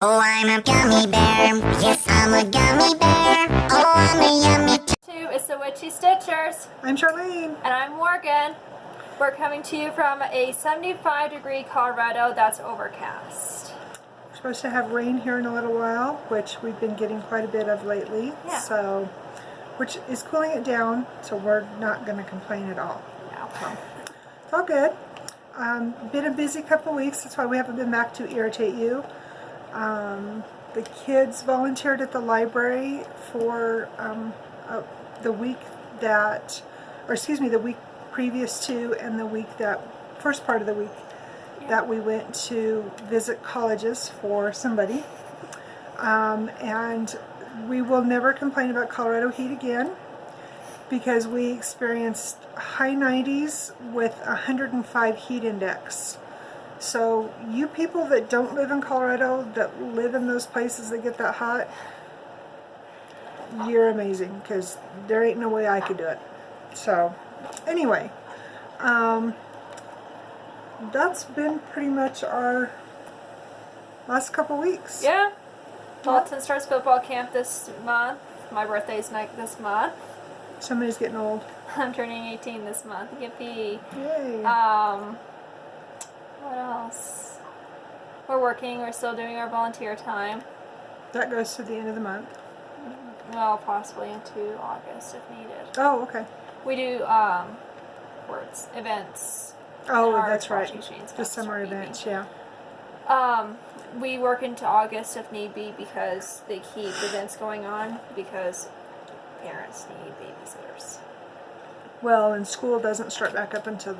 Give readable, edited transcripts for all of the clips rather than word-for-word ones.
Oh, I'm a gummy bear. Yes, I'm a gummy bear. Oh, I'm a yummy. It's the Witchy Stitchers. I'm Charlene. And I'm Morgan. We're coming to you from a 75-degree Colorado that's overcast. We're supposed to have rain here in a little while, which we've been getting quite a bit of lately. Yeah. So, which is cooling it down, so we're not going to complain at all. No. So, it's all good. Been a busy couple of weeks, that's why we haven't been back to irritate you. The kids volunteered at the library for the week that, the week previous to, and the week that, first part of the week that we went to visit colleges for somebody. And we will never complain about Colorado heat again, because we experienced high 90s with 105 heat index. So you people that don't live in Colorado, that live in those places that get that hot, you're amazing, because there ain't no way I could do it. So anyway, that's been pretty much our last couple weeks. Yeah. Dalton starts football camp this month. My birthday's this month. Somebody's getting old. I'm turning 18 this month. Yippee. Yay. What else? We're working. We're still doing our volunteer time. That goes to the end of the month. Well, possibly into August if needed. Oh, okay. We do events. Oh, and our that's right. washing machines The summer start beeping. events, yeah. We work into August if need be, because they keep events going on because parents need babysitters. Well, and school doesn't start back up until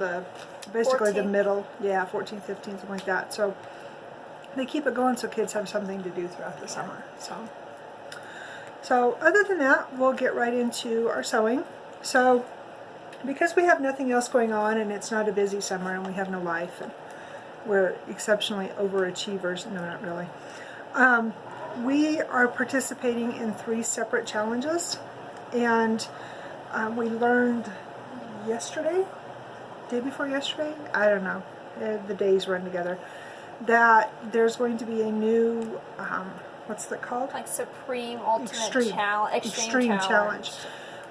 basically the 14th. middle, 14th, 15th, something like that. So they keep it going so kids have something to do throughout the summer. So other than that, we'll get right into our sewing. So because we have nothing else going on, and it's not a busy summer, and we have no life, and we're exceptionally overachievers. No, not really. We are participating in 3 separate challenges, and we learned yesterday, day before yesterday, I don't know, the days run together, that there's going to be a new, what's that called? Like Supreme Ultimate Extreme Challenge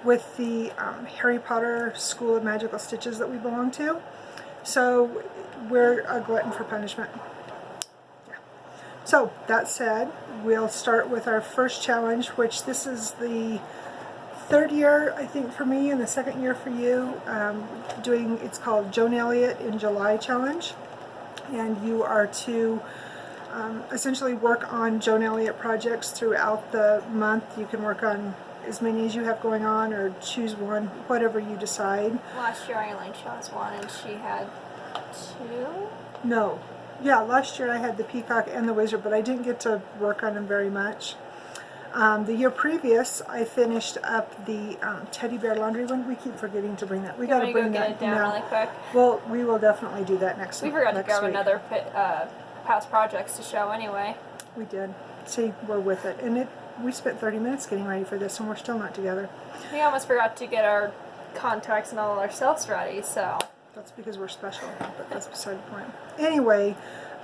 with the Harry Potter School of Magical Stitches that we belong to. So we're a glutton for punishment. Yeah. So that said, we'll start with our first challenge, which this is the 3rd year, I think, for me, and the 2nd year for you, it's called Joan Elliott in July Challenge. And you are to essentially work on Joan Elliott projects throughout the month. You can work on as many as you have going on, or choose one, whatever you decide. Last year Eileen chose one and she had 2? No. Yeah, last year I had the peacock and the wizard, but I didn't get to work on them very much. The year previous, I finished up the teddy bear laundry one. We keep forgetting to bring that. We got to bring that get it down really quick. Well, we will definitely do that next week. We forgot to grab another past projects to show anyway. We did. See, we're with it. And we spent 30 minutes getting ready for this, and we're still not together. We almost forgot to get our contacts and all ourselves ready, so. That's because we're special, but that's beside the point. Anyway,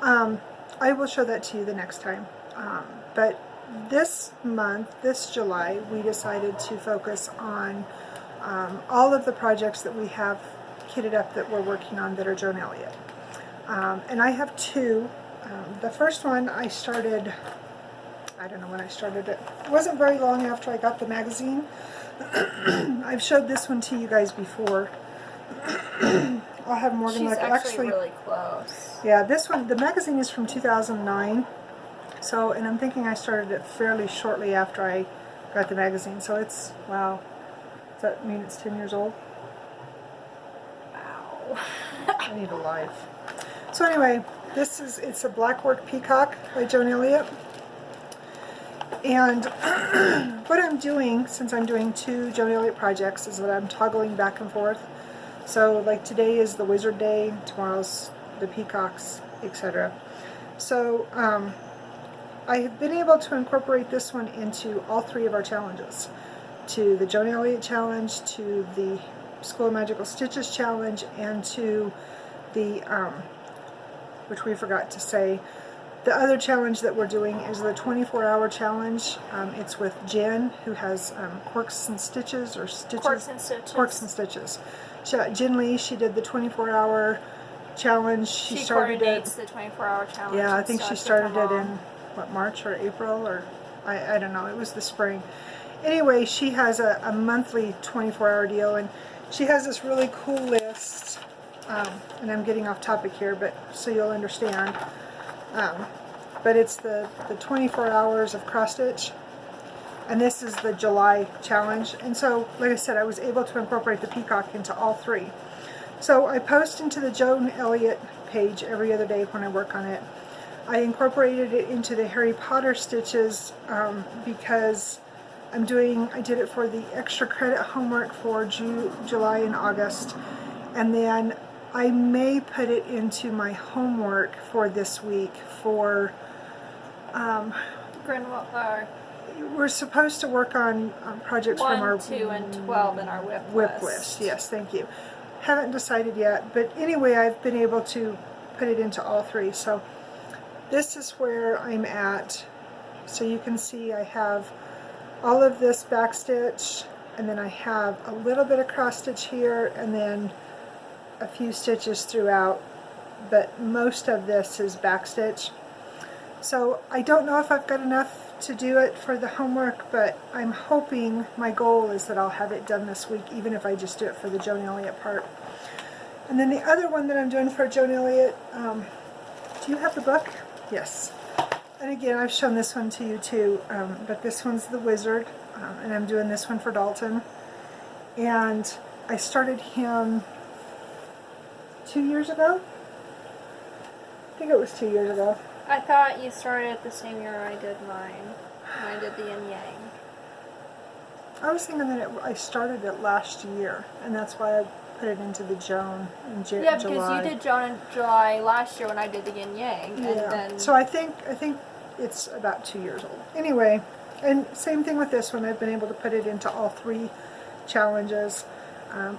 I will show that to you the next time. But this month, this July, we decided to focus on all of the projects that we have kitted up that we're working on that are Joan Elliott. And I have 2. The first one I started, I don't know when I started it. It wasn't very long after I got the magazine. I've showed this one to you guys before. I'll have Morgan She's look. actually really close. Yeah, this one, the magazine is from 2009. So, and I'm thinking I started it fairly shortly after I got the magazine. So it's, wow. Does that mean it's 10 years old? Wow. I need a life. So anyway, it's a Blackwork Peacock by Joan Elliott. And what I'm doing, since I'm doing 2 Joan Elliott projects, is that I'm toggling back and forth. So like today is the Wizard Day, tomorrow's the Peacocks, etc. So I have been able to incorporate this one into all 3 of our challenges. To the Joan Elliott Challenge, to the School of Magical Stitches Challenge, and to the which we forgot to say, The other challenge that we're doing is the 24-hour challenge. It's with Jen, who has Quirks and Stitches, or Stitches. Quirks and Stitches. Quirks and Stitches. Jen Lee, she did the 24-hour challenge. She started coordinates the 24-hour challenge. Yeah, I think she started it in, in what, March or April, or I don't know. It was the spring. Anyway, she has a monthly 24-hour deal, and she has this really cool list. And I'm getting off topic here, but so you'll understand. But it's the 24 hours of cross stitch, and this is the July challenge. And so, like I said, I was able to incorporate the peacock into all three. So I post into the Joan Elliott page every other day when I work on it. I incorporated it into the Harry Potter stitches because I did it for the extra credit homework for July and August, and then I may put it into my homework for this week for, we're supposed to work on projects from our 1, 2, and 12 in our whip list. Yes, thank you. Haven't decided yet, but anyway, I've been able to put it into all three. So this is where I'm at. So you can see I have all of this back stitch, and then I have a little bit of cross stitch here, and then a few stitches throughout, but most of this is back stitch. So I don't know if I've got enough to do it for the homework, but I'm hoping, my goal is that I'll have it done this week, even if I just do it for the Joan Elliott part. And then the other one that I'm doing for Joan Elliott, do you have the book? Yes. And again, I've shown this one to you too, but this one's the Wizard, and I'm doing this one for Dalton. And I started him 2 years ago? I think it was 2 years ago. I thought you started the same year I did mine. When I did the yin yang. I was thinking that I started it last year, and that's why I put it into the Joan in July. Yeah, because you did Joan in July last year when I did the yin yang. Yeah. And then So I think it's about 2 years old. Anyway, and same thing with this one. I've been able to put it into all three challenges.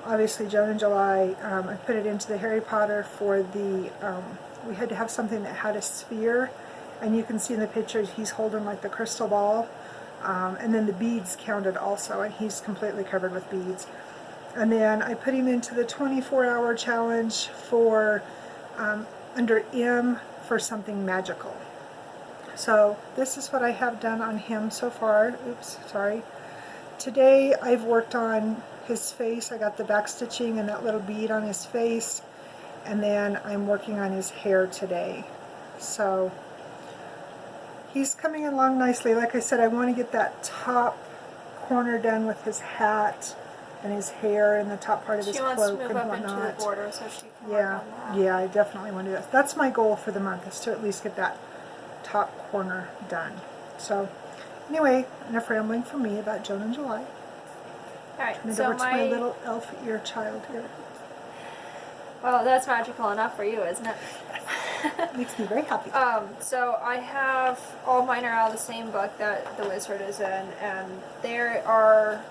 Obviously, Joan in July. I put it into the Harry Potter for the. We had to have something that had a sphere, and you can see in the pictures he's holding like the crystal ball, and then the beads counted also, and he's completely covered with beads. And then I put him into the 24-hour challenge for under M for something magical. So this is what I have done on him so far. Oops, sorry. Today I've worked on his face. I got the back stitching and that little bead on his face, and then I'm working on his hair today. So he's coming along nicely. Like I said, I want to get that top corner done with his hat and his hair and the top part of his cloak and whatnot. She wants to move up into the border so she can work on that. Yeah, I definitely want to do that. That's my goal for the month, is to at least get that top corner done. So anyway, enough rambling from me about Joan in July. Alright, Turn it so over to my little elf ear child here. Well, that's magical enough for you, isn't it? Makes me very happy. So I have, all mine are out of the same book that the Wizard is in, and there are...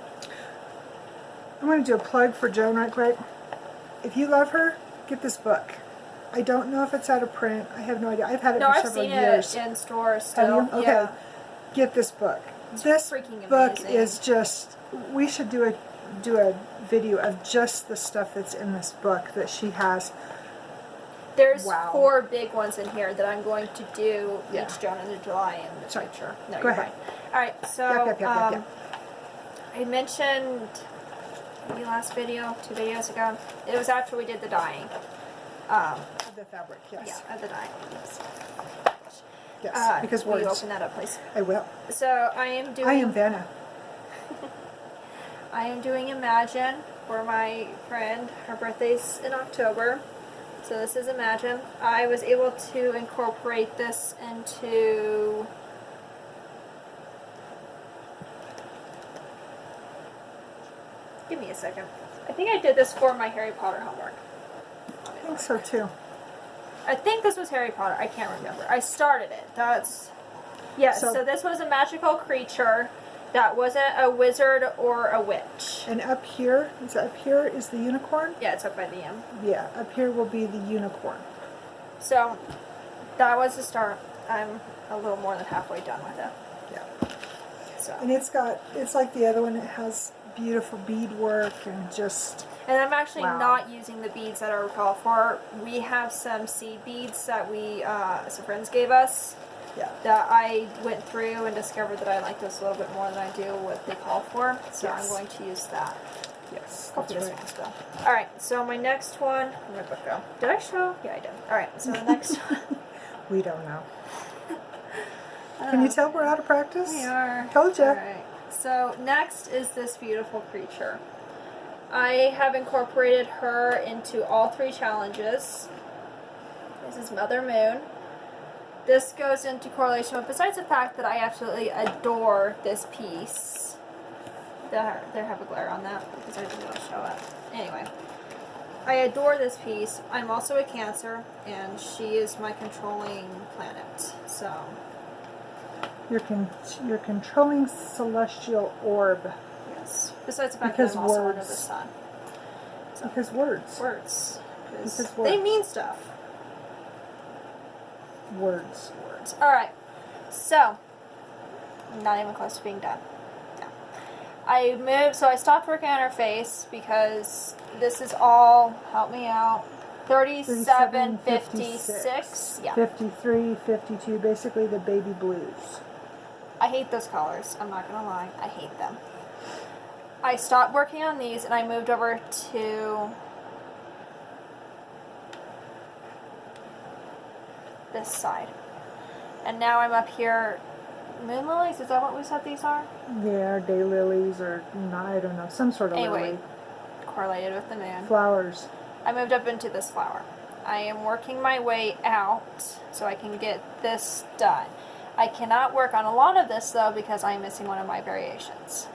I'm going to do a plug for Joan right quick. If you love her, get this book. I don't know if it's out of print. I have no idea. I've had it for several years. No, I've seen it in stores still. Have you? Okay. Yeah. Get this book. It's this freaking book amazing. is just... We should do a video of just the stuff that's in this book that she has. There's Wow. 4 big ones in here that I'm going to do Yeah. each Joan in July in the Sorry. future. No, Go you're ahead. fine. Alright, so Yep. I mentioned maybe last video, 2 videos ago. It was after we did the dyeing. The fabric, yes. Yeah, of the dyeing. Yes. Yes, because will you words. open that up, please? I will. So I am doing... I am Vanna. I am doing Imagine for my friend. Her birthday's in October. So this is Imagine. I was able to incorporate this into... Give me a second. I think I did this for my Harry Potter homework. I think so too. I think this was Harry Potter. I can't remember. I started it. That's... Yes, so this was a magical creature that wasn't a wizard or a witch. And up here is the unicorn? Yeah, it's up by the M. Yeah, up here will be the unicorn. So, that was the start. I'm a little more than halfway done with it. Yeah. So. And it's like the other one. It has beautiful beadwork and just... And I'm actually wow. not using the beads that are called for. We have some seed beads that some friends gave us. Yeah. That I went through and discovered that I like those a little bit more than I do what they call for. So Yes. I'm going to use that. Yes. Hopefully That's this right. one's go. Alright, so my next one, where'd my book go? Did I show? Yeah, I did. Alright, so the next one. We don't know. Can you tell we're out of practice? We are. Told ya. Alright, so next is this beautiful creature. I have incorporated her into all 3 challenges. This is Mother Moon. This goes into correlation with, besides the fact that I absolutely adore this piece. There have a glare on that because I didn't want to show it. Anyway, I adore this piece. I'm also a Cancer, and she is my controlling planet. So You're controlling celestial orb. yes. Besides the fact Because that I'm also words. under the sun. So, Because words. words. Because They words. mean stuff. Words. Words. Alright. So, I'm not even close to being done. No. I moved, so I stopped working on her face because this is all, help me out, 37, 56. Yeah. 53, 52, basically the baby blues. I hate those colors. I'm not going to lie. I hate them. I stopped working on these and I moved over to this side. And now I'm up here. Moon lilies? Is that what we said these are? Yeah, daylilies or not, I don't know, some sort of Anyway, lily. correlated with the moon. Flowers. I moved up into this flower. I am working my way out so I can get this done. I cannot work on a lot of this though because I'm missing one of my variations.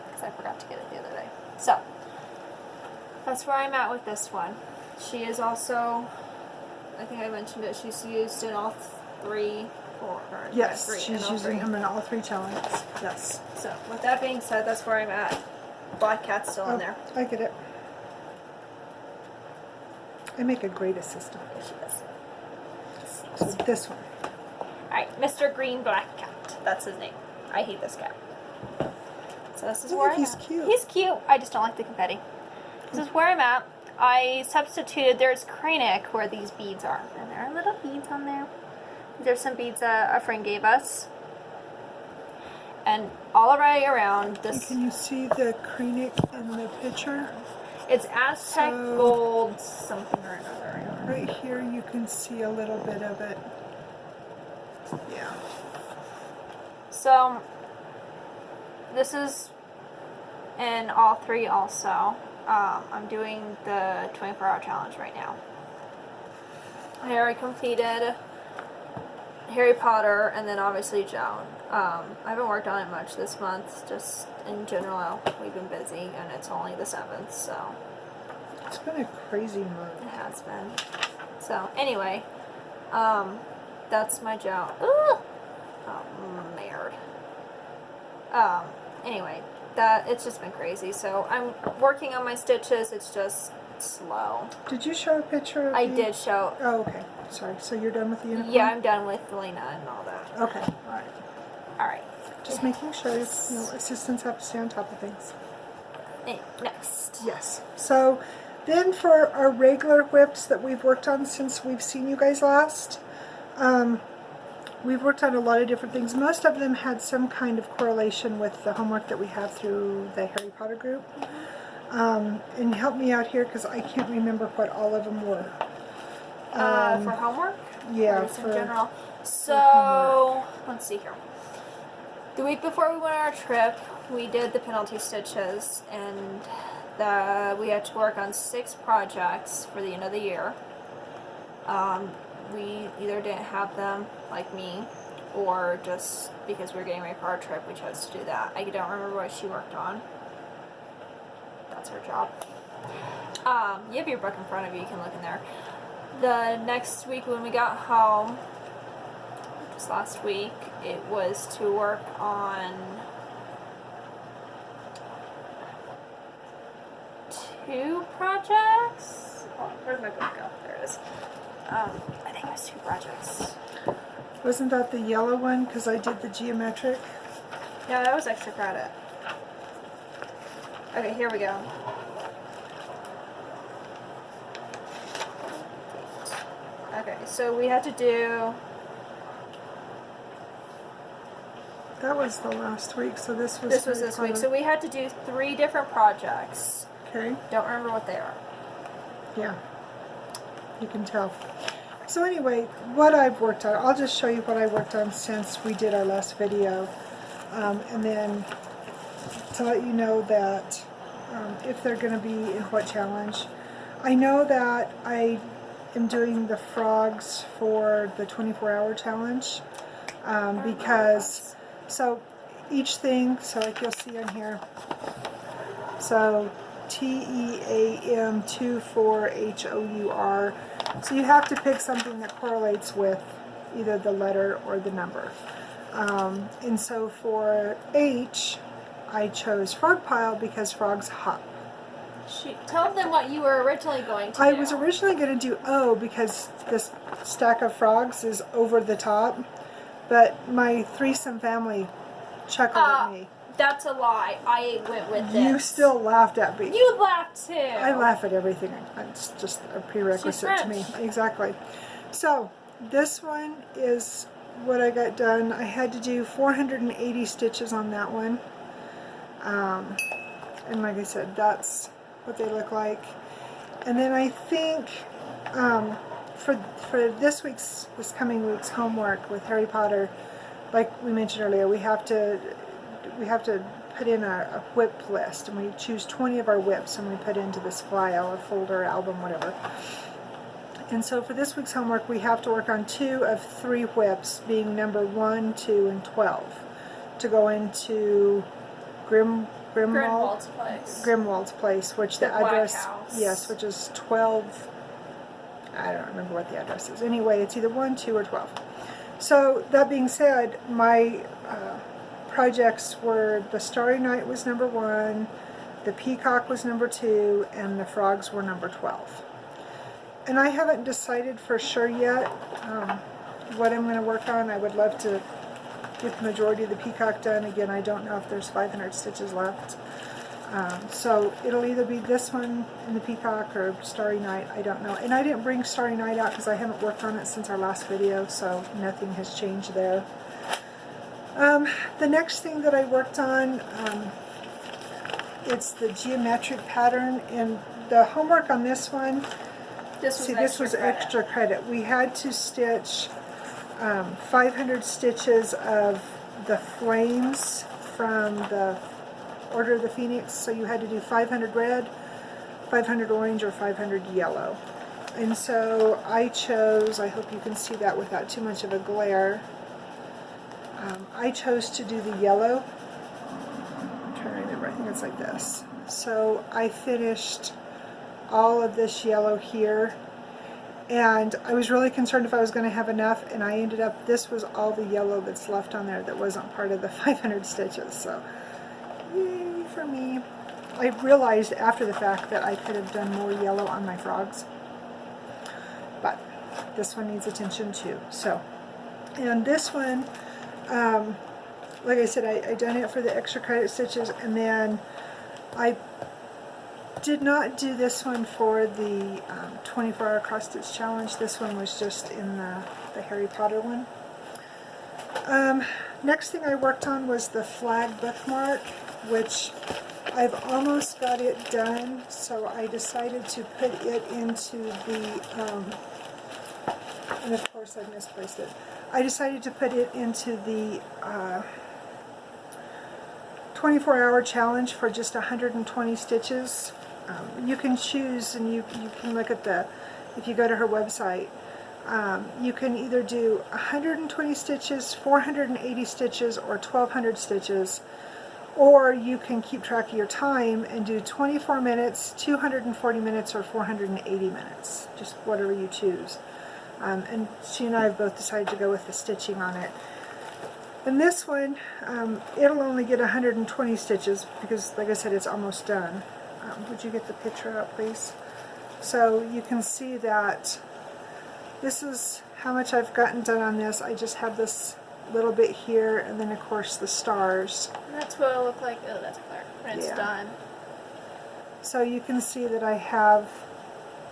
Because I forgot to get it the other day. So, that's where I'm at with this one. She is also, I think I mentioned it, she's used in all 3, 4, or Yes, 3, in she's all using 3. them in all 3 challenges. Yes. So, with that being said, that's where I'm at. Black Cat's still in there. I get it. I make a great assistant. There she is. So this one. Alright, Mr. Green Black Cat. That's his name. I hate this cat. So this is Look, where I'm he's at. cute. He's cute. I just don't like the confetti. This is where I'm at. I substituted, there's Krennic where these beads are. And there are little beads on there. There's some beads a friend gave us. And all around this, Can you see the Krennic in the picture? it's Aztec So- gold something or another. Right here you can see a little bit of it. Yeah. So, this is in all 3 also. I'm doing the 24-hour challenge right now. I already completed Harry Potter and then obviously Joan. I haven't worked on it much this month, just in general. We've been busy and it's only the 7th, so It's been a crazy month. it has been. So, anyway, that's my Joan. Ooh! Oh, merde. Anyway, it's just been crazy. So I'm working on my stitches. It's just slow. Did you show a picture of I the... did show. Oh, okay. Sorry. So you're done with the unicorn? Yeah, I'm done with Lena and all that. Okay. All right. All right. Just making sure, assistants have to stay on top of things. Next. Yes. So then for our regular whips that we've worked on since we've seen you guys last, we've worked on a lot of different things. Most of them had some kind of correlation with the homework that we have through the Harry Potter group. And help me out here because I can't remember what all of them were. For homework? Yeah, Or just in for general. So, homework. let's see here. The week before we went on our trip, we did the penalty stitches, and we had to work on 6 projects for the end of the year. We either didn't have them, like me, or just because we were getting ready for our trip, we chose to do that. I don't remember what she worked on. That's her job. You have your book in front of you, you can look in there. The next week when we got home, just last week, it was to work on 2 projects. Oh, where'd my book go? There it is. I think it was 2 projects. Wasn't that the yellow one? Because I did the geometric. Yeah, that was extra credit. Okay, here we go. Okay, so we have to do... That was the last week, so this was... This was this week. So we had to do 3 different projects. Okay. Don't remember what they are. Yeah. You can tell. So anyway, what I've worked on, I'll just show you what I worked on since we did our last video. And then to let you know that if they're going to be in what challenge. I know that I am doing the frogs for the 24-hour challenge because, so each thing, so like you'll see on here, so TEAM24HOUR, so you have to pick something that correlates with either the letter or the number. And so for H, I chose frog pile because frogs hop. Tell them what you were originally going to do. I was originally going to do O because this stack of frogs is over the top, but my threesome family chuckled at me. That's a lie. I went with this. You still laughed at me. You laughed too. I laugh at everything. It's just a prerequisite to me. Exactly. So this one is what I got done. I had to do 480 stitches on that one. And like I said, that's what they look like. And then I think for this coming week's homework with Harry Potter, like we mentioned earlier, we have to put in a whip list, and we choose 20 of our whips and we put into this file or folder, album, whatever. And so for this week's homework, we have to work on 2 of 3 whips, being number 1, 2, and 12, to go into Grimwald's place, which the address, yes, which is 12, I don't remember what the address is. Anyway, it's either 1, 2, or 12. So that being said, my projects were the Starry Night was number 1, the Peacock was number 2, and the frogs were number 12. And I haven't decided for sure yet what I'm going to work on. I would love to get the majority of the Peacock done. Again, I don't know if there's 500 stitches left. So it'll either be this one in the Peacock or Starry Night, I don't know. And I didn't bring Starry Night out because I haven't worked on it since our last video, so nothing has changed there. The next thing that I worked on, it's the geometric pattern, and the homework on this one, this was extra credit. We had to stitch 500 stitches of the flames from the Order of the Phoenix, so you had to do 500 red, 500 orange, or 500 yellow. And so I chose, I hope you can see that without too much of a glare, I chose to do the yellow. I'm trying to remember, I think it's like this. So I finished all of this yellow here, and I was really concerned if I was going to have enough, and I ended up, this was all the yellow that's left on there that wasn't part of the 500 stitches, so yay for me. I realized after the fact that I could have done more yellow on my frogs, but this one needs attention too. So, and this one, like I said, I done it for the extra credit stitches, and then I did not do this one for the 24-hour cross stitch challenge. This one was just in the Harry Potter one. Next thing I worked on was the flag bookmark, which I've almost got it done, so I decided to put it into the, and of course I misplaced it. I decided to put it into the 24-hour challenge for just 120 stitches. You can choose, and you can look at the, if you go to her website, you can either do 120 stitches, 480 stitches, or 1200 stitches, or you can keep track of your time and do 24 minutes, 240 minutes, or 480 minutes, just whatever you choose. And she and I have both decided to go with the stitching on it. And this one, it'll only get 120 stitches because, like I said, it's almost done. Would you get the picture up, please? So you can see that this is how much I've gotten done on this. I just have this little bit here, and then of course the stars. And that's what it'll look like. Oh, that's clear when it's done. So you can see that I have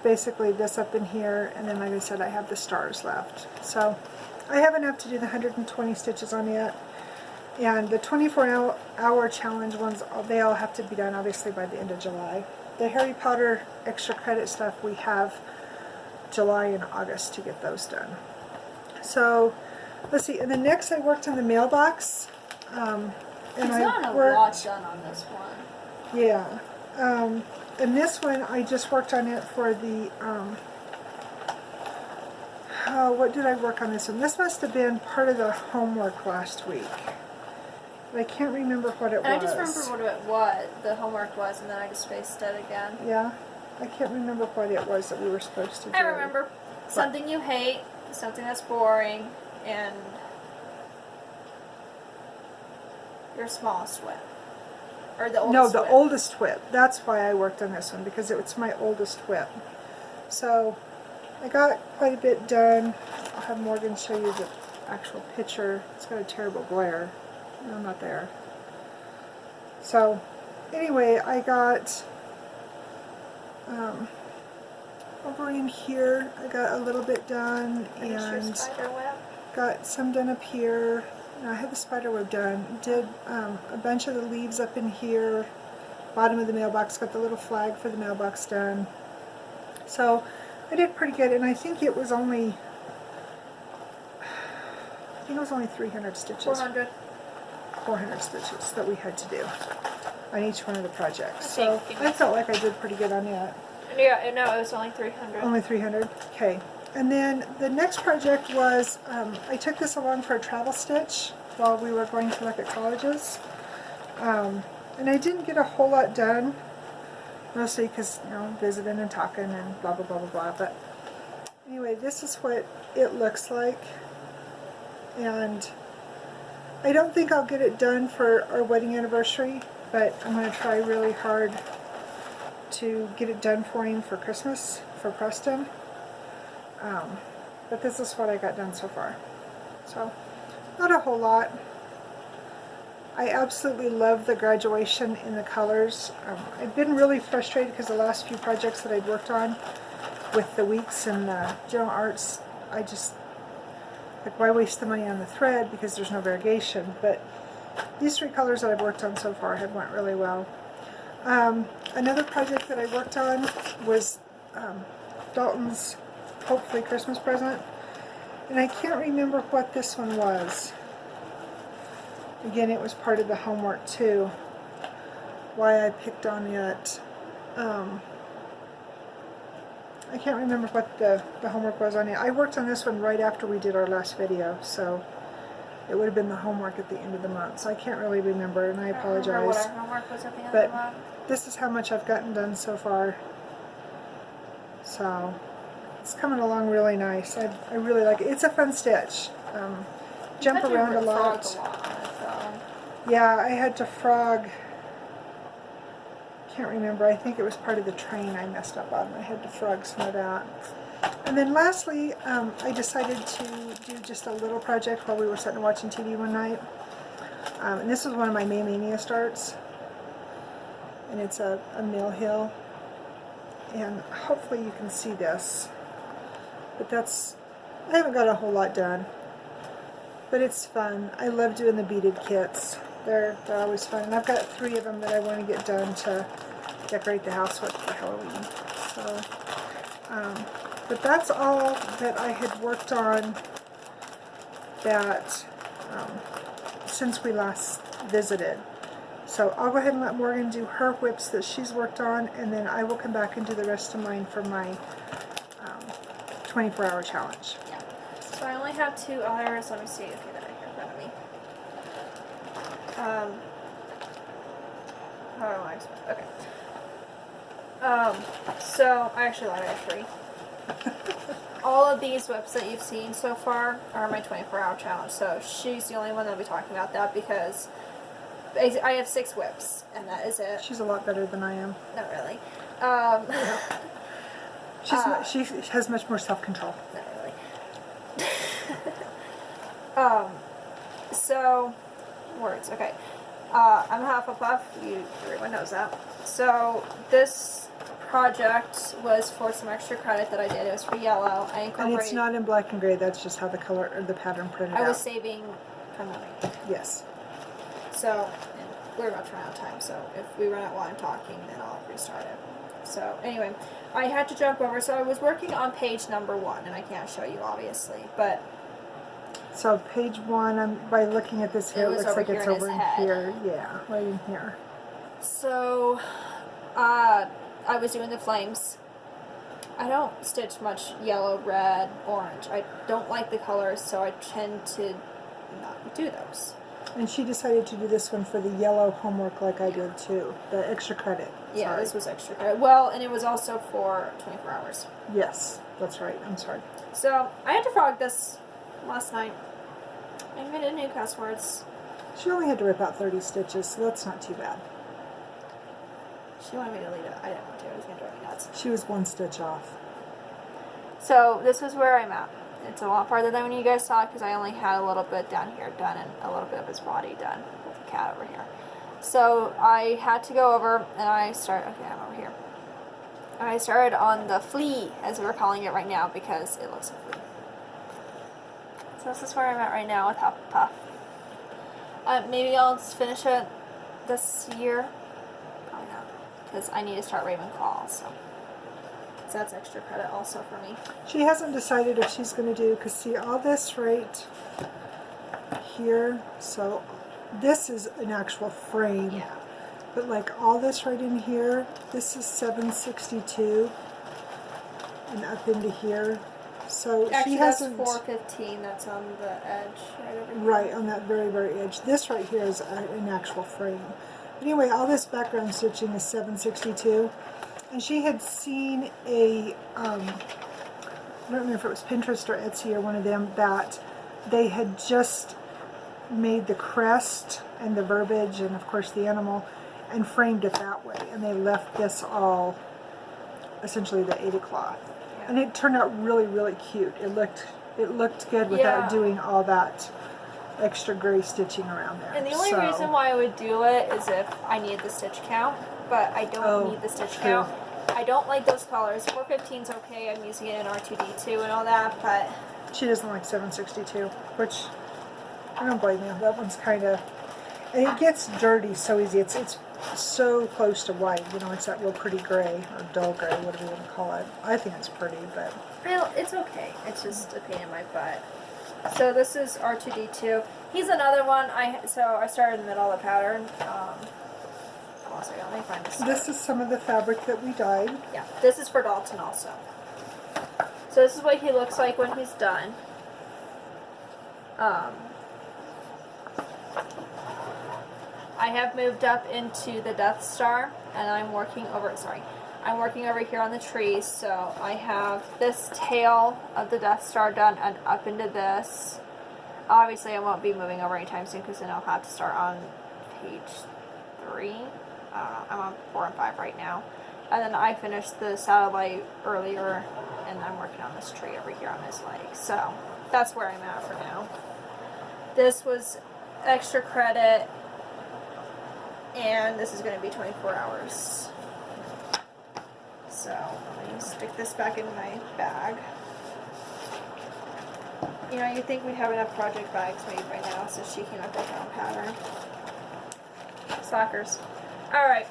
basically this up in here, and then like I said, I have the stars left. So I have enough to do the 120 stitches on it. And the 24-hour challenge ones, they all have to be done obviously by the end of July. The Harry Potter extra credit stuff, we have July and August to get those done. So let's see, and then next I worked on the mailbox. And She's gotten a lot done on this one. Yeah. And this one, I just worked on it for the, what did I work on this one? This must have been part of the homework last week. But I can't remember what it was. I just remember what the homework was, and then I just spaced it again. Yeah. I can't remember what it was that we were supposed to do. I remember something you hate, something that's boring, and your smallest whip. Or the oldest whip. Oldest whip. That's why I worked on this one, because it's my oldest whip. So I got quite a bit done. I'll have Morgan show you the actual picture. It's got a terrible glare. No, not there. So anyway, I got over in here, I got a little bit done, and got some done up here. I had the spider web done. Did a bunch of the leaves up in here. Bottom of the mailbox, got the little flag for the mailbox done. So I did pretty good, and I think it was only 300 stitches. 400 stitches that we had to do on each one of the projects. So I felt like I did pretty good on it. Yeah, no, it was only 300. Only 300? Okay. And then the next project was, I took this along for a travel stitch while we were going to look at colleges. And I didn't get a whole lot done, mostly because, visiting and talking and blah, blah, blah, blah, blah. But anyway, this is what it looks like. And I don't think I'll get it done for our wedding anniversary, but I'm going to try really hard to get it done for him for Christmas, for Preston. But this is what I got done so far. So, not a whole lot. I absolutely love the graduation in the colors. I've been really frustrated because the last few projects that I'd worked on with the weeks and the general arts, I just, like, why waste the money on the thread because there's no variegation. But these three colors that I've worked on so far have went really well. Another project that I worked on was Dalton's hopefully Christmas present, and I can't remember what this one was. Again, it was part of the homework too, why I picked on it. I can't remember what the homework was on it. I worked on this one right after we did our last video, so it would have been the homework at the end of the month, so I can't really remember, and I apologize. I don't remember what our homework was at the end of the month. This is how much I've gotten done so far. So it's coming along really nice. I really like it. It's a fun stitch. Jump around a lot. Yeah, I had to frog. Can't remember. I think it was part of the train I messed up on. I had to frog some of that. And then lastly, I decided to do just a little project while we were sitting and watching TV one night. And this was one of my May Mania starts. And it's a mill hill. And hopefully you can see this. But I haven't got a whole lot done. But it's fun. I love doing the beaded kits. They're always fun. And I've got 3 of them that I want to get done to decorate the house with for Halloween. So, but that's all that I had worked on that since we last visited. So I'll go ahead and let Morgan do her whips that she's worked on, and then I will come back and do the rest of mine for my 24-hour challenge. Yeah. So I only have 2 others. Let me see. Okay, they're right here in front of me. How do I explain? Okay. So I actually lied. I have 3. All of these whips that you've seen so far are my 24-hour challenge. So she's the only one that'll be talking about that because I have 6 whips, and that is it. She's a lot better than I am. Not really. She has much more self-control. Not really. So, words, okay. I'm a Hufflepuff, everyone knows that. So, this project was for some extra credit that I did. It was for yellow. I incorporated... And it's not in black and gray, that's just how the color, or the pattern printed out. I was saving from memory. Yes. So, and we're about to run out of time, so if we run out while I'm talking, then I'll restart it. So, anyway, I had to jump over. So, I was working on page number 1, and I can't show you, obviously, but... So page 1, by looking at this here, it looks like it's over in here. Yeah, right in here. So, I was doing the flames. I don't stitch much yellow, red, orange. I don't like the colors, so I tend to not do those. And she decided to do this one for the yellow homework like I did too. The extra credit. Yeah, Sorry. this was extra credit. Well, and it was also for 24 hours. Yes, that's right. I'm sorry. So, I had to frog this last night. I made new cuss words. She only had to rip out 30 stitches, so that's not too bad. She wanted me to leave it. I didn't want to. It was going to drive me nuts. She was 1 stitch off. So, this was where I'm at. It's a lot farther than when you guys saw it because I only had a little bit down here done and a little bit of his body done with the cat over here. So, I had to go over and I started... Okay, I'm over here. I started on the flea, as we're calling it right now, because it looks like a flea. So this is where I'm at right now with Hufflepuff. Maybe I'll just finish it this year. Probably not, because I need to start Ravenclaw, so that's extra credit also for me. She hasn't decided if she's going to do, because see all this right here, so this is an actual frame. Yeah. But like all this right in here, this is 762 and up into here. So actually, she hasn't... that's 415. That's on the edge right over here. Right, on that very, very edge. This right here is an actual frame. Anyway, all this background stitching is 762. And she had seen a, I don't remember if it was Pinterest or Etsy or one of them, that they had just made the crest and the verbiage and of course the animal and framed it that way. And they left this all essentially the Ada cloth. And it turned out really, really cute. It looked good without doing all that extra gray stitching around there. And the only reason why I would do it is if I need the stitch count, but I don't need the stitch count. I don't like those colors. 415 is okay. I'm using it in R2D2 and all that, but she doesn't like 762, which I don't blame you. That one's kind of, and it gets dirty so easy. It's so close to white, you know, it's that real pretty gray, or dull gray, whatever you want to call it. I think it's pretty, but... Well, it's okay. It's just a pain in my butt. So this is R2D2. He's another one. So I started in the middle of the pattern. Hold on a second, let me find this. This is some of the fabric that we dyed. Yeah, this is for Dalton also. So this is what he looks like when he's done. I have moved up into the Death Star, and I'm working over here on the trees, so I have this tail of the Death Star done and up into this. Obviously, I won't be moving over anytime soon because then I'll have to start on page 3. I don't know, I'm on 4 and 5 right now. And then I finished the satellite earlier, and I'm working on this tree over here on his leg. So, that's where I'm at for now. This was extra credit. And this is going to be 24 hours. So, let me stick this back in my bag. You know, you'd think we'd have enough project bags made by now so she can make her own pattern. Slackers. Alright.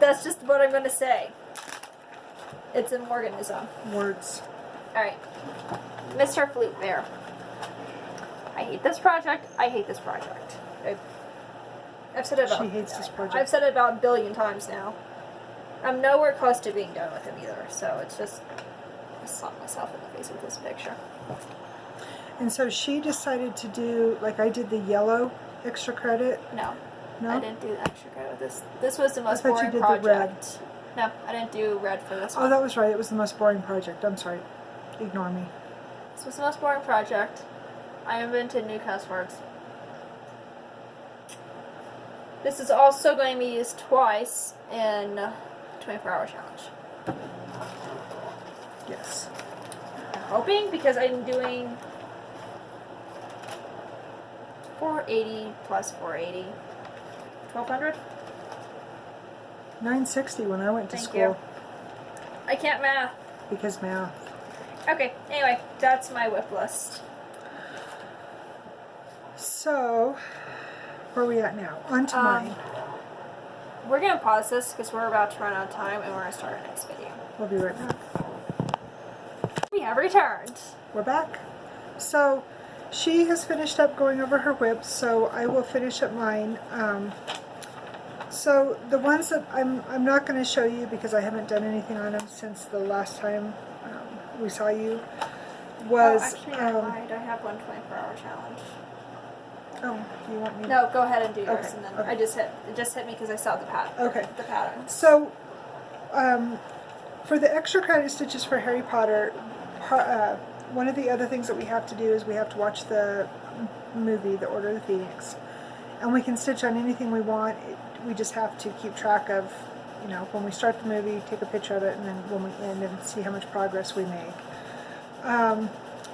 That's just what I'm going to say. It's an organism. Words. Alright. Mr. Flute Bear. I hate this project. I hate this project. I've said it about... She hates this project. I've said it about a billion times now. I'm nowhere close to being done with him either, so it's just... I slapped myself in the face with this picture. And so she decided to do, like I did the yellow extra credit. No. No? I didn't do the extra credit with this. This was the most I thought boring you did project. the red. No, I didn't do red for this one. Oh, that was right. It was the most boring project. I'm sorry. Ignore me. This was the most boring project. I invented new cuss words. This is also going to be used twice in 24-hour challenge. hoping, because I'm doing 480 plus 480. 1200? 960 when I went to Thank school. you. I can't math. Because math. Okay, anyway, that's my whip list. So, where are we at now? On to mine. We're going to pause this because we're about to run out of time and we're going to start our next video. We'll be right back. We have returned. We're back. So, she has finished up going over her whips, so I will finish up mine. So, the ones that I'm not going to show you because I haven't done anything on them since the last time we saw you was... Oh, actually, I lied. I have one 24-hour challenge. Oh, you want me? No, go ahead and do yours, Okay, and then okay. it just hit me because I saw the pattern. Okay. The pattern. So, for the extra credit stitches for Harry Potter, one of the other things that we have to do is we have to watch the movie, The Order of the Phoenix, and we can stitch on anything we want. We just have to keep track of, you know, when we start the movie, take a picture of it, and then when we end, and see how much progress we make.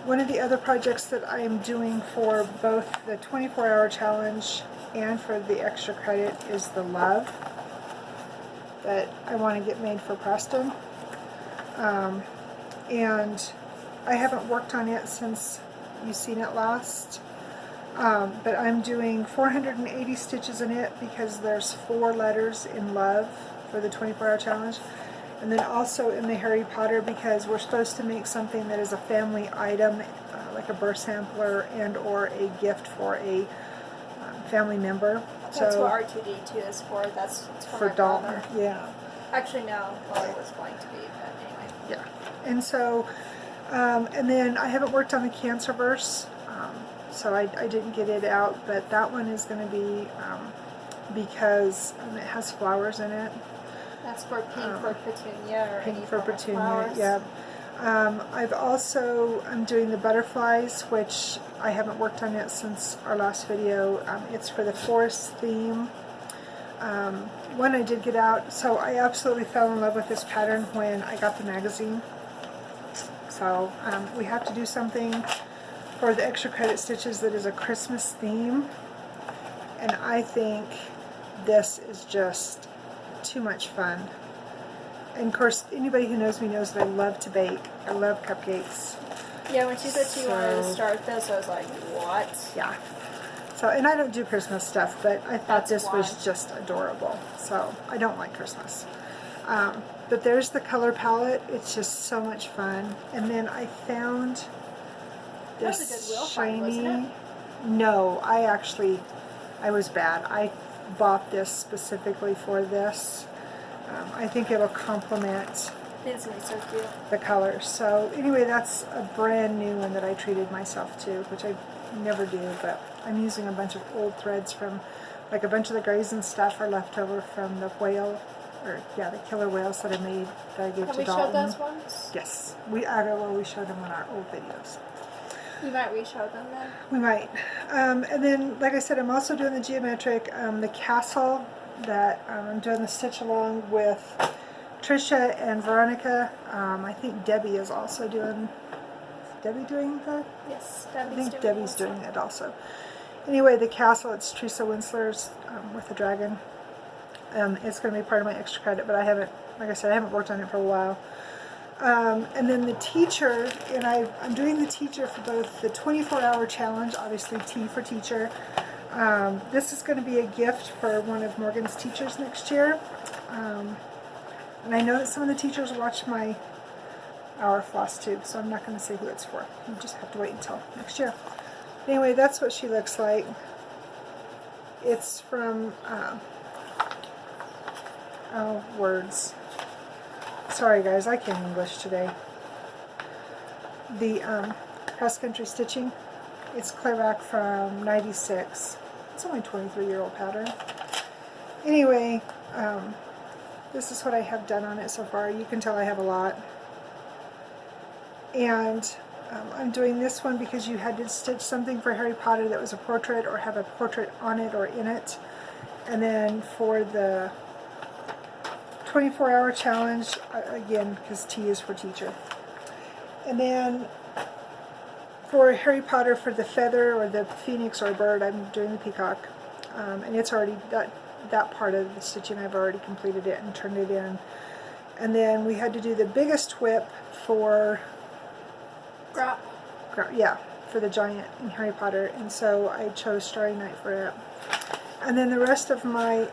One of the other projects that I am doing for both the 24-hour challenge and for the extra credit is the love that I want to get made for Preston. And I haven't worked on it since you've seen it last. But I'm doing 480 stitches in it because there's 4 letters in love for the 24-hour challenge. And then also in the Harry Potter because we're supposed to make something that is a family item, like a burr sampler and or a gift for a family member. That's so, what R2D2 is for. That's for my Dalton. brother. Yeah. Actually, no. Well, it was going to be, but anyway. Yeah. And so, and then I haven't worked on the Cancer verse, so I didn't get it out, but that one is going to be because it has flowers in it. That's for pink for petunia or Pink any for form of petunia, flowers. yeah. I'm doing the butterflies, which I haven't worked on it since our last video. It's for the forest theme. One I did get out, so I absolutely fell in love with this pattern when I got the magazine. So we have to do something for the extra credit stitches that is a Christmas theme, and I think this is just too much fun. And of course, anybody who knows me knows that I love to bake. I love cupcakes. Yeah, when she said she wanted to start this, I was like, what? Yeah. So, and I don't do Christmas stuff, but I thought That's this was just adorable. So, I don't like Christmas. But there's the color palette. It's just so much fun. And then I found That was this a Goodwill shiny... find, wasn't it? No, I was bad. I bought this specifically for this. I think it'll complement It's going to be so cute. the colors. So anyway, that's a brand new one that I treated myself to, which I never do, but I'm using a bunch of old threads from, like a bunch of the grays and stuff are left over from the whale, the killer whales that I made that I gave Have to we Dalton. showed those ones? Yes, we showed them on our old videos. We might re-show them then. We might. And then, like I said, I'm also doing the geometric, the castle that I'm doing the stitch along with Trisha and Veronica. I think Debbie is also doing. Is Debbie doing that? Yes, I Debbie's think doing Debbie's it doing it also. Anyway, the castle, it's Teresa Winsler's with the dragon. It's going to be part of my extra credit, but I haven't, like I said, I haven't worked on it for a while. And then the teacher, and I'm doing the teacher for both the 24-hour challenge, obviously T for teacher. This is going to be a gift for one of Morgan's teachers next year. And I know that some of the teachers watch our Flosstube, so I'm not going to say who it's for. You just have to wait until next year. Anyway, that's what she looks like. It's from, words. Sorry guys, I can't English today. The cross country stitching. It's clear back from 96. It's only a 23-year-old pattern. Anyway, this is what I have done on it so far. You can tell I have a lot. And I'm doing this one because you had to stitch something for Harry Potter that was a portrait or have a portrait on it or in it. And then for the 24-hour challenge, again, because T is for teacher. And then for Harry Potter, for the feather or the phoenix or bird, I'm doing the peacock. And it's already, that part of the stitching, I've already completed it and turned it in. And then we had to do the biggest whip for... Yeah, for the giant in Harry Potter. And so I chose Starry Night for it. And then the rest of my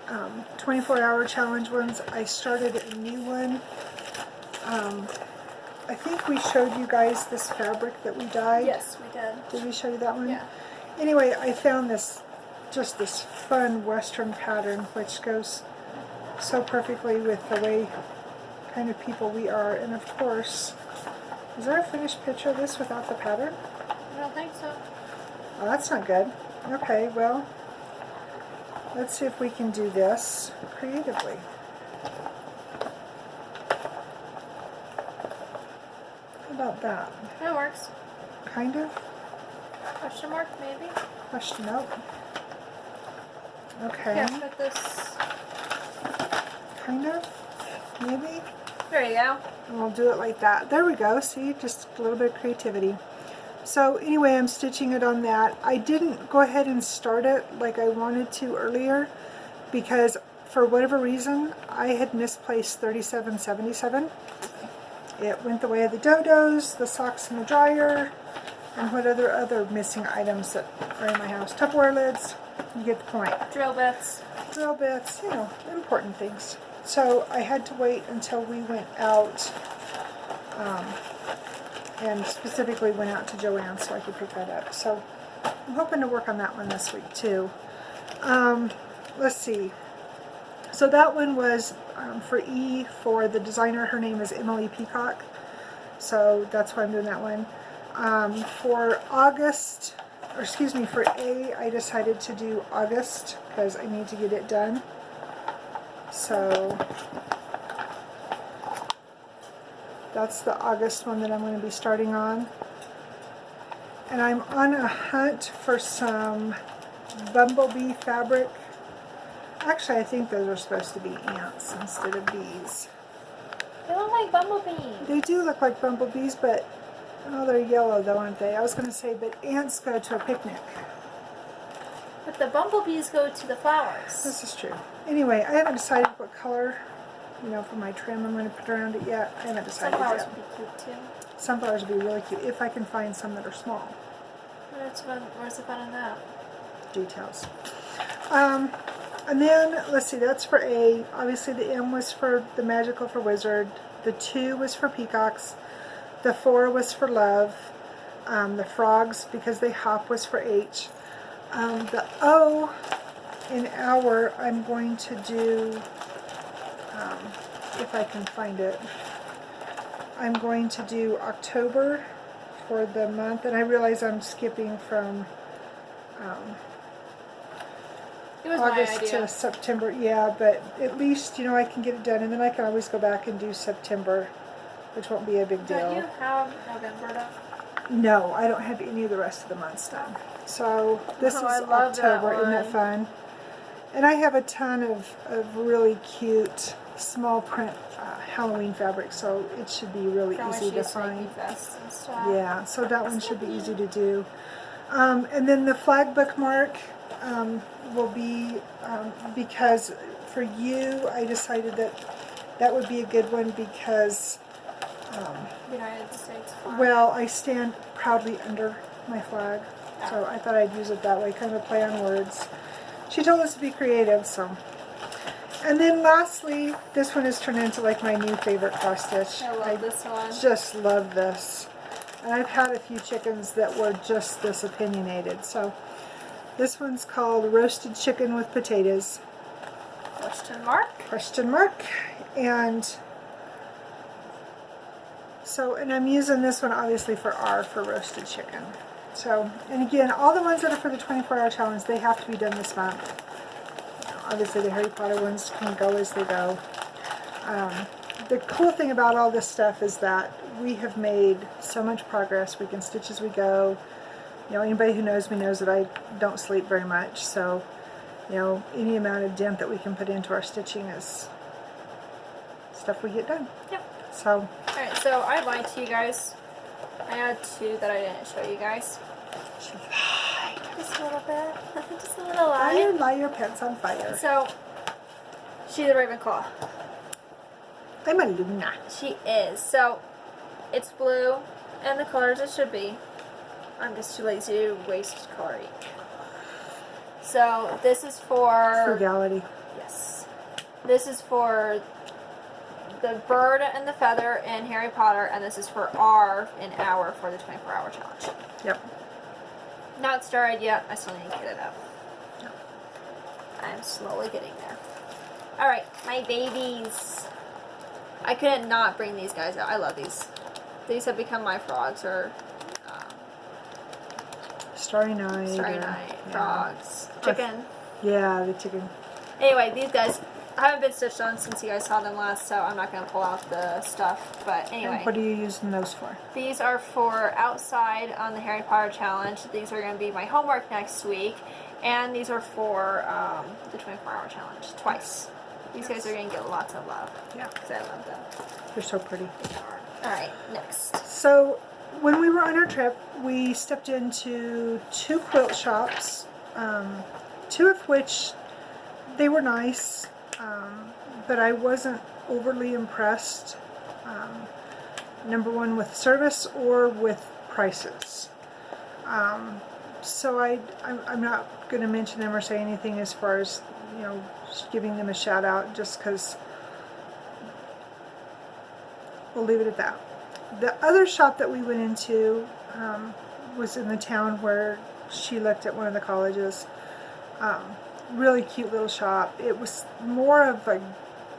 24-hour challenge ones, I started a new one. I think we showed you guys this fabric that we dyed. Yes, we did. Did we show you that one? Yeah. Anyway, I found this, just this fun Western pattern, which goes so perfectly with the way kind of people we are. And of course, is there a finished picture of this without the pattern? I don't think so. Oh, that's not good. Okay, well, let's see if we can do this creatively. How about that? That works. Kind of? Question mark, maybe? Question note. Okay. Yeah, put this. Kind of? Maybe? There you go. And we'll do it like that. There we go. See, just a little bit of creativity. So anyway, I'm stitching it on that. I didn't go ahead and start it like I wanted to earlier because for whatever reason, I had misplaced 3777. It went the way of the dodos, the socks in the dryer, and what other missing items that are in my house. Tupperware lids, you get the point. Drill bits. Drill bits, you know, important things. So I had to wait until we went out, and specifically went out to Joann's so I could pick that up. So I'm hoping to work on that one this week too. Let's see. So that one was for E, for the designer. Her name is Emily Peacock. So that's why I'm doing that one. For August, or excuse me, for A, I decided to do August because I need to get it done. So that's the August one that I'm going to be starting on. And I'm on a hunt for some bumblebee fabric. Actually, I think those are supposed to be ants instead of bees. They look like bumblebees. They do look like bumblebees, but oh, they're yellow though, aren't they? I was going to say, but ants go to a picnic. But the bumblebees go to the flowers. This is true. Anyway, I haven't decided what color, you know, for my trim I'm going to put around it yet. I haven't decided Sunflowers yet. would be cute too. Sunflowers would be really cute if I can find some that are small. Where's the fun in that? Details. And then, let's see, that's for A. Obviously the M was for the magical for wizard. The 2 was for peacocks. The 4 was for love. The frogs, because they hop, was for H. The O in hour, I'm going to do, if I can find it, I'm going to do October for the month. And I realize I'm skipping from It was August my idea. to September, yeah, but at least, you know, I can get it done, and then I can always go back and do September, which won't be a big deal. Don't you have November done? No, I don't have any of the rest of the months done. So this Oh, is I love that October, isn't that one. fun? And I have a ton of really cute small print Halloween fabric, so it should be really From easy to Witchy's find. Sneaky Fest and stuff. Yeah, so that one should be easy to do. And then the flag bookmark will be, because for you, I decided that would be a good one because, United States flag. well, I stand proudly under my flag. So I thought I'd use it that way, kind of a play on words. She told us to be creative, so. And then lastly, this one has turned into like my new favorite cross stitch. I love this one. Just love this. And I've had a few chickens that were just this opinionated. So this one's called Roasted Chicken with Potatoes. Question mark. Question mark. And so, and I'm using this one obviously for R, for roasted chicken. So, and again, all the ones that are for the 24-hour challenge, they have to be done this month. Obviously the Harry Potter ones can go as they go. The cool thing about all this stuff is that we have made so much progress. We can stitch as we go. You know, anybody who knows me knows that I don't sleep very much. So, you know, any amount of dent that we can put into our stitching is stuff we get done. Yep. So, Alright, so I lied to you guys. I had two that I didn't show you guys. She lied. Just a little bit. Just a little Liar, lie. liar, pants on fire. So, she's a Ravenclaw. I'm a Luna. She is. So, it's blue, and the colors it should be. I'm just too lazy to waste color ink. So, this is for... Frugality. Yes. This is for the bird and the feather in Harry Potter, and this is for R in Hour for the 24-hour challenge. Yep. Not started yet. I still need to get it up. I'm slowly getting there. Alright, my babies. I couldn't not bring these guys out. I love these. These have become my frogs, or Starry Night. Starry Night, frogs, chicken. Yeah, the chicken. Anyway, these guys haven't been stitched on since you guys saw them last, so I'm not going to pull out the stuff. But anyway. And what are you using those for? These are for outside on the Harry Potter challenge. These are going to be my homework next week. And these are for the 24-hour challenge, twice. These guys are going to get lots of love. Yeah. Because I love them. They're so pretty. Alright, next. So, when we were on our trip, we stepped into 2 quilt shops, 2 of which they were nice, but I wasn't overly impressed, number one, with service or with prices. So I'm not going to mention them or say anything as far as, you know, giving them a shout out, just because we'll leave it at that. The other shop that we went into was in the town where she looked at one of the colleges. Really cute little shop. It was more of a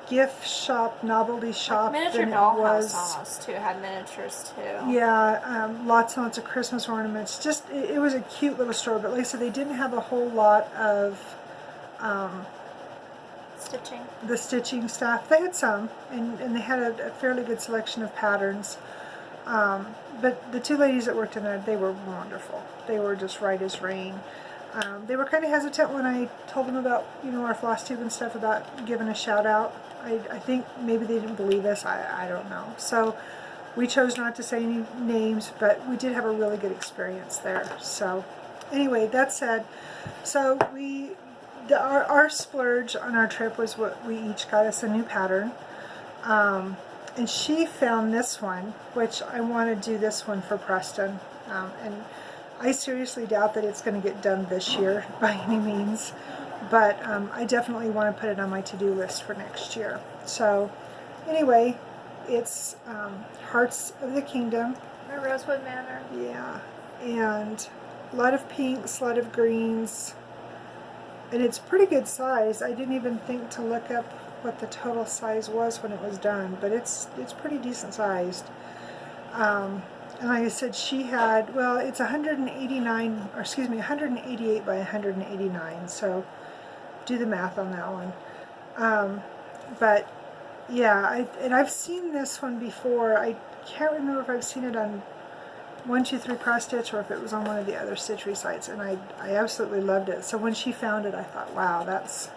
gift shop, novelty shop, like miniature than it dollhouse was. almost too. It had miniatures too. Yeah, lots and lots of Christmas ornaments. Just it was a cute little store. But like I said, they didn't have a whole lot of Stitching. the stitching stuff. They had some, and they had a fairly good selection of patterns. But the 2 ladies that worked in there, they were wonderful. They were just right as rain. They were kind of hesitant when I told them about, you know, our Flosstube and stuff, about giving a shout out. I think maybe they didn't believe us. I don't know. So we chose not to say any names, but we did have a really good experience there. So anyway, that said, so our splurge on our trip was what we each got us a new pattern. And she found this one, which I want to do this one for Preston. And I seriously doubt that it's going to get done this year by any means. But I definitely want to put it on my to-do list for next year. So anyway, it's Hearts of the Kingdom. The Rosewood Manor. Yeah. And a lot of pinks, a lot of greens. And it's pretty good size. I didn't even think to look up what the total size was when it was done, but it's pretty decent sized. And like I said, she had, well, it's 189, or excuse me, 188 by 189, so do the math on that one. But yeah, I've seen this one before. I can't remember if I've seen it on 123 Cross Stitch or if it was on one of the other stitchery sites, and I absolutely loved it. So when she found it, I thought, wow, that's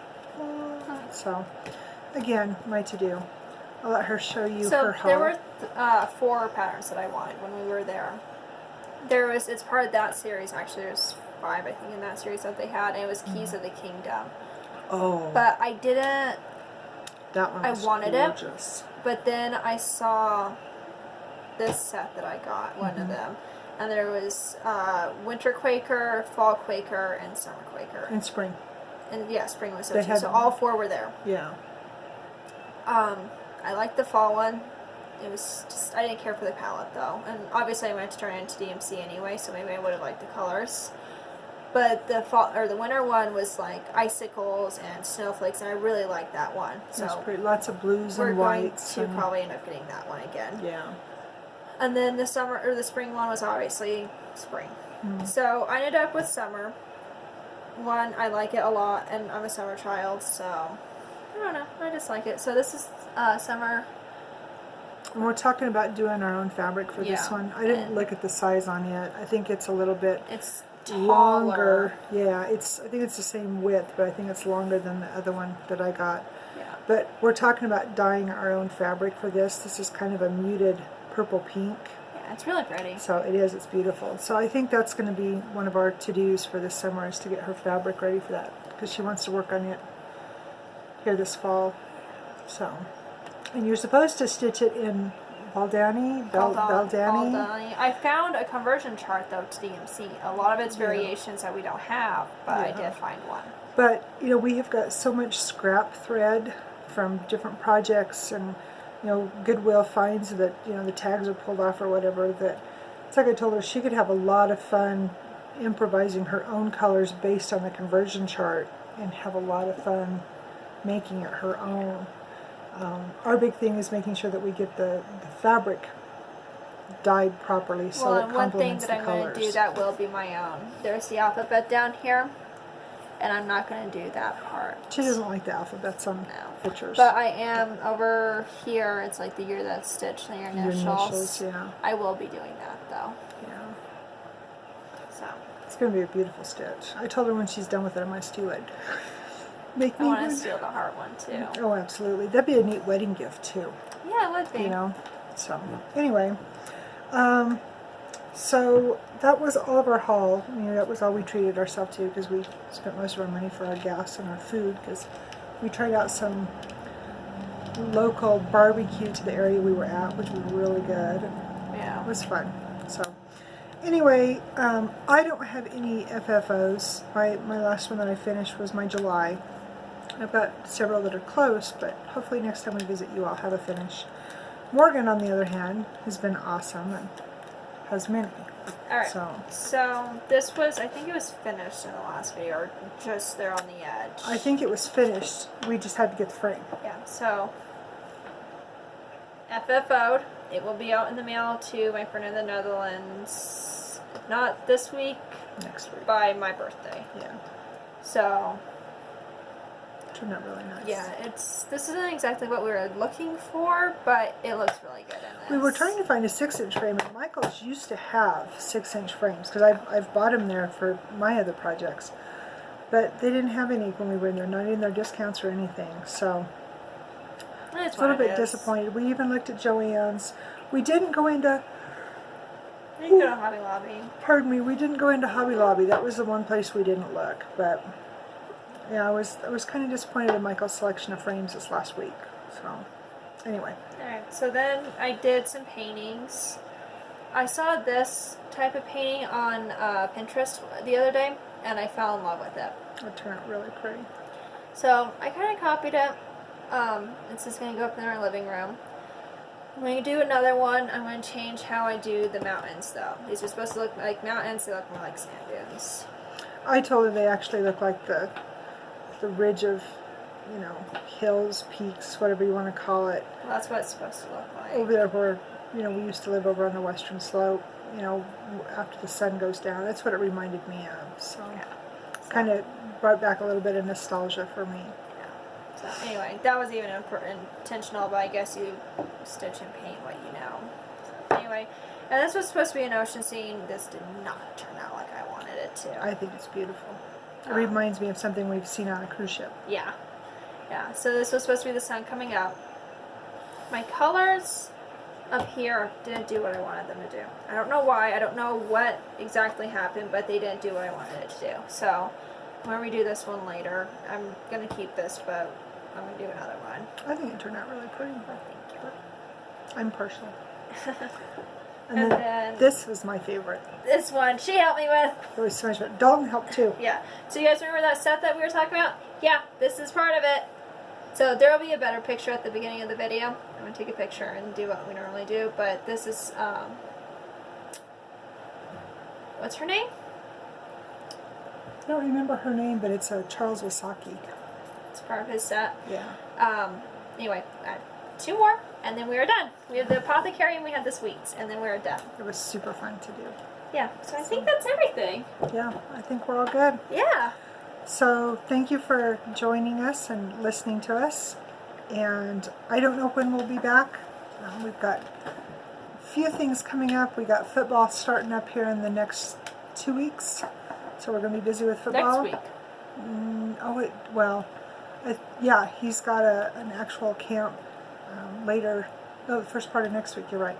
so. Again, my to-do. I'll let her show you her haul. So there were 4 patterns that I wanted when we were there. It's part of that series, actually. There's 5, I think, in that series that they had, and it was Keys of the Kingdom. Oh. But I didn't... That one was wanted gorgeous. it, but then I saw this set that I got, one of them, and there was Winter Quaker, Fall Quaker, and Summer Quaker. And spring. And yeah, spring was there too, so all 4 were there. Yeah. I liked the fall one. It was just, I didn't care for the palette though. And obviously I wanted to turn it into DMC anyway, so maybe I would have liked the colors. But the fall, or the winter one was like icicles and snowflakes, and I really liked that one. So it's pretty, lots of blues and whites. We're going to probably end up getting that one again. Yeah. And then the summer, or the spring one was obviously spring. So I ended up with summer. One, I like it a lot, and I'm a summer child, so I don't know, I just like it. So this is summer. And we're talking about doing our own fabric for this one. I didn't look at the size on it. I think it's a little bit longer. Yeah, I think it's the same width, but I think it's longer than the other one that I got. Yeah. But we're talking about dyeing our own fabric for this. This is kind of a muted purple pink. Yeah. Yeah, it's really pretty. So it is, it's beautiful. So I think that's going to be one of our to-dos for this summer, is to get her fabric ready for that, because she wants to work on it here this fall. So, and you're supposed to stitch it in Baldani. Baldani. I found a conversion chart though to DMC. A lot of it's variations that we don't have, but I did find one. But, you know, we have got so much scrap thread from different projects and, you know, Goodwill finds that, you know, the tags are pulled off or whatever, that it's like I told her, she could have a lot of fun improvising her own colors based on the conversion chart and have a lot of fun making it her own. Our big thing is making sure that we get the fabric dyed properly so it complements the colors. One thing that I'm going to do that will be my own. There's the alphabet down here, and I'm not going to do that part. She doesn't like the alphabets on pictures. But I am over here. It's like the year that's stitched and your initials. Your initials, yeah. I will be doing that though. Yeah. So it's going to be a beautiful stitch. I told her when she's done with it, I might steal it. Make me I want to one. steal the heart one too. Oh, absolutely. That'd be a neat wedding gift too. Yeah, it would be. You know. So anyway, so that was all of our haul. You know, that was all we treated ourselves to, because we spent most of our money for our gas and our food, because we tried out some local barbecue to the area we were at, which was really good. Yeah. It was fun. So anyway, I don't have any FFOs. My last one that I finished was my July. I've got several that are close, but hopefully next time we visit you I'll have a finish. Morgan, on the other hand, has been awesome and has many. Alright, so this was, I think it was finished in the last video, or just there on the edge. I think it was finished. We just had to get the frame. Yeah, so FFO'd. It will be out in the mail to my friend in the Netherlands. Not this week. Next week. By my birthday. Yeah. So turned out really nice. yeah, this isn't exactly what we were looking for, but it looks really good in this. We were trying to find a 6-inch frame, and Michael's used to have 6-inch frames, because I've bought them there for my other projects, but they didn't have any when we were in there, not in their discounts or anything, so it's a little bit disappointed. We even looked at Joann's. We didn't go into... You can go to Hobby Lobby. Pardon me, we didn't go into Hobby Lobby. That was the one place we didn't look, but yeah, I was kind of disappointed in Michael's selection of frames this last week. So anyway. Alright, so then I did some paintings. I saw this type of painting on Pinterest the other day, and I fell in love with it. It turned out really pretty. So I kind of copied it. It's just going to go up in our living room. I'm going to do another one. I'm going to change how I do the mountains, though. These are supposed to look like mountains. They look more like sand dunes. I told her they actually look like the ridge of, you know, hills, peaks, whatever you want to call it. Well, that's what it's supposed to look like. Over there where, you know, we used to live over on the western slope, you know, after the sun goes down. That's what it reminded me of. So, kind of brought back a little bit of nostalgia for me. Yeah. So anyway, that was even intentional, but I guess you stitch and paint what you know. So anyway, and this was supposed to be an ocean scene. This did not turn out like I wanted it to. I think it's beautiful. It reminds me of something we've seen on a cruise ship. Yeah. Yeah, so this was supposed to be the sun coming up. My colors up here didn't do what I wanted them to do. I don't know why. I don't know what exactly happened, but they didn't do what I wanted it to do. So I'm going to redo this one later. I'm going to keep this, but I'm going to do another one. I think it turned out really pretty. Thank you. I'm partial. And then this was my favorite. This one, she helped me with. It was so much fun. Dalton helped too. Yeah. So you guys remember that set that we were talking about? Yeah, this is part of it. So there will be a better picture at the beginning of the video. I'm going to take a picture and do what we normally do. But this is, what's her name? I don't remember her name, but it's Charles Wasaki. It's part of his set. Yeah. Anyway, I have 2 more, and then we are done. We have the apothecary and we have the sweets, and then we're done. It was super fun to do. Yeah, so I think that's everything. Yeah, I think we're all good. Yeah. So thank you for joining us and listening to us. And I don't know when we'll be back. We've got a few things coming up. We got football starting up here in the next 2 weeks. So we're going to be busy with football. Next week. Yeah, he's got an actual camp later. No, the first part of next week, you're right.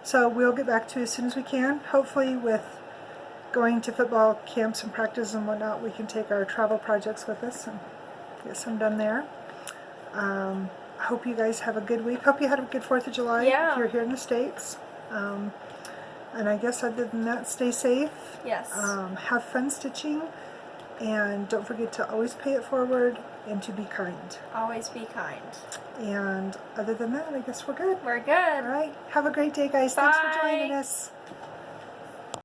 So we'll get back to you as soon as we can. Hopefully with going to football camps and practice and whatnot, we can take our travel projects with us and get some done there. I hope you guys have a good week. Hope you had a good 4th of July if you're here in the States. And I guess other than that, stay safe. Yes. Have fun stitching. And don't forget to always pay it forward and to be kind. Always be kind. And other than that, I guess we're good. We're good. All right. Have a great day, guys. Bye. Thanks for joining us.